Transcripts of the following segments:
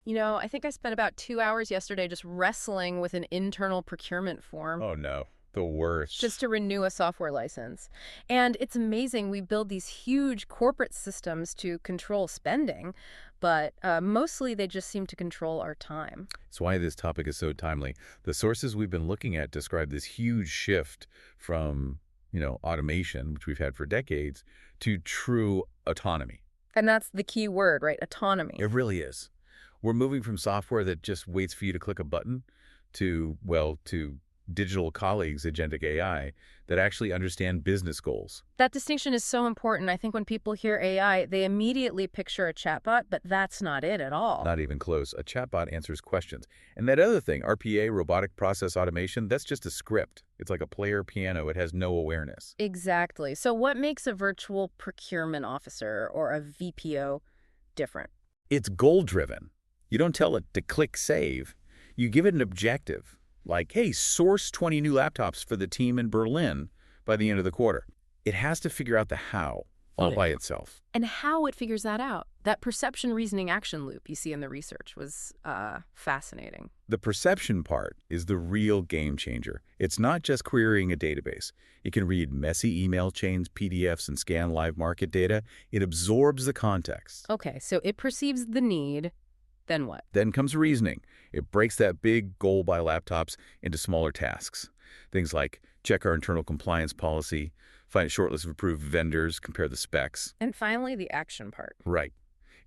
I think I spent about 2 hours yesterday just wrestling with an internal procurement form Oh no, the just worst. to renew a software license. And it's amazing. We build these huge corporate systems to control spending, but mostly they just seem to control our time. It's why this topic is so timely. The sources we've been looking at describe this huge shift from, automation, which we've had for decades, to true autonomy. And that's the key word, right? Autonomy. It really is. We're moving from software that just waits for you to click a button to digital colleagues, agentic AI, that actually understand business goals. That distinction is so important. I think when people hear AI, they immediately picture a chatbot, but that's not it at all. Not even close. A chatbot answers questions. And that other thing, RPA, robotic process automation, that's just a script. It's like a player piano. It has no awareness. Exactly. So what makes a virtual procurement officer or a VPO different? It's goal-driven. You don't tell it to click save. You give it an objective, like, hey, source 20 new laptops for the team in Berlin by the end of the quarter. It has to figure out the how all by itself. And how it figures that out. That perception reasoning action loop you see in the research was fascinating. The perception part is the real game changer. It's not just querying a database. It can read messy email chains, PDFs, and scan live market data. It absorbs the context. Okay, so it perceives the need, then what? Then comes reasoning. It breaks that big goal by laptops into smaller tasks. Things like check our internal compliance policy, find a short list of approved vendors, compare the specs. And finally, the action part. Right.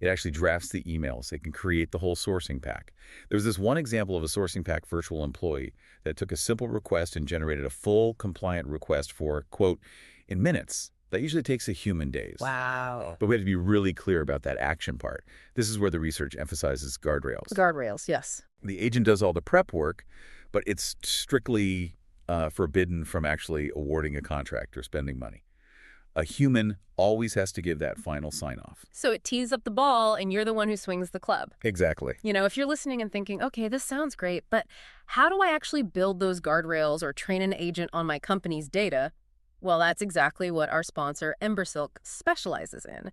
It actually drafts the emails. It can create the whole sourcing pack. There's this one example of a sourcing pack virtual employee that took a simple request and generated a full compliant request for, quote, in minutes. That usually takes a human days. Wow. But we have to be really clear about that action part. This is where the research emphasizes guardrails. Guardrails, yes. The agent does all the prep work, but it's strictly forbidden from actually awarding a contract or spending money. A human always has to give that final sign-off. So it tees up the ball, and you're the one who swings the club. Exactly. If you're listening and thinking, okay, this sounds great, but how do I actually build those guardrails or train an agent on my company's data? Well, that's exactly what our sponsor, Embersilk, specializes in.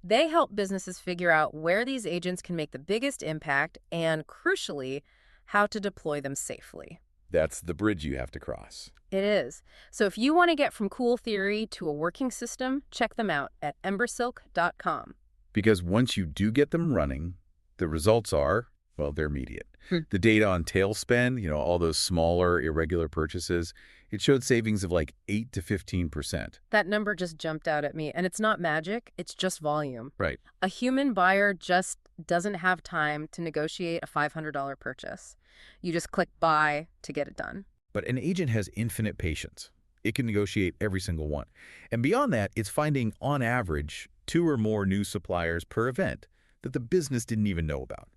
They help businesses figure out where these agents can make the biggest impact and, crucially, how to deploy them safely. That's the bridge you have to cross. It is. So if you want to get from cool theory to a working system, check them out at embersilk.com. Because once you do get them running, the results are, well, they're immediate. The data on tail spend, all those smaller, irregular purchases, it showed savings of like 8 to 15%. That number just jumped out at me, and it's not magic, it's just volume. Right. A human buyer just doesn't have time to negotiate a $500 purchase. You just click buy to get it done. But an agent has infinite patience. It can negotiate every single one. And beyond that, it's finding, on average, 2 or more new suppliers per event that the business didn't even know about.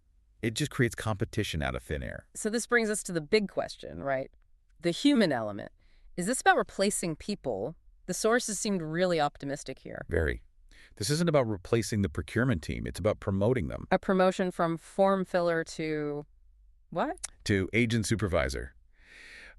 It just creates competition out of thin air. So this brings us to the big question, right? The human element. Is this about replacing people? The sources seemed really optimistic here. Very. This isn't about replacing the procurement team. It's about promoting them. A promotion from form filler to what? To agent supervisor.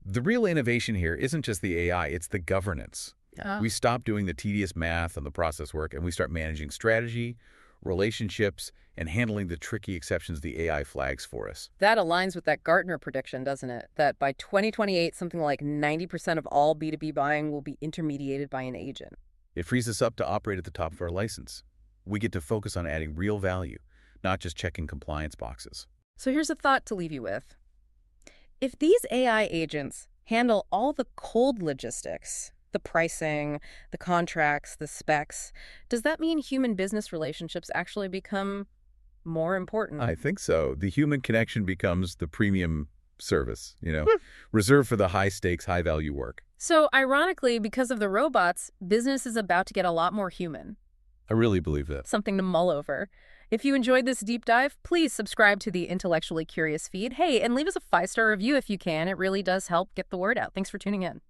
The real innovation here isn't just the AI, it's the governance. We stop doing the tedious math and the process work, and we start managing strategy, relationships, and handling the tricky exceptions the AI flags for us. That aligns with that Gartner prediction, doesn't it? That by 2028, something like 90% of all B2B buying will be intermediated by an agent. It frees us up to operate at the top of our license. We get to focus on adding real value, not just checking compliance boxes. So here's a thought to leave you with. If these AI agents handle all the cold logistics, the pricing, the contracts, the specs, does that mean human business relationships actually become more important? I think so. The human connection becomes the premium service, reserved for the high-stakes, high-value work. So ironically, because of the robots, business is about to get a lot more human. I really believe that. Something to mull over. If you enjoyed this deep dive, please subscribe to the Intellectually Curious feed. Hey, and leave us a 5-star review if you can. It really does help get the word out. Thanks for tuning in.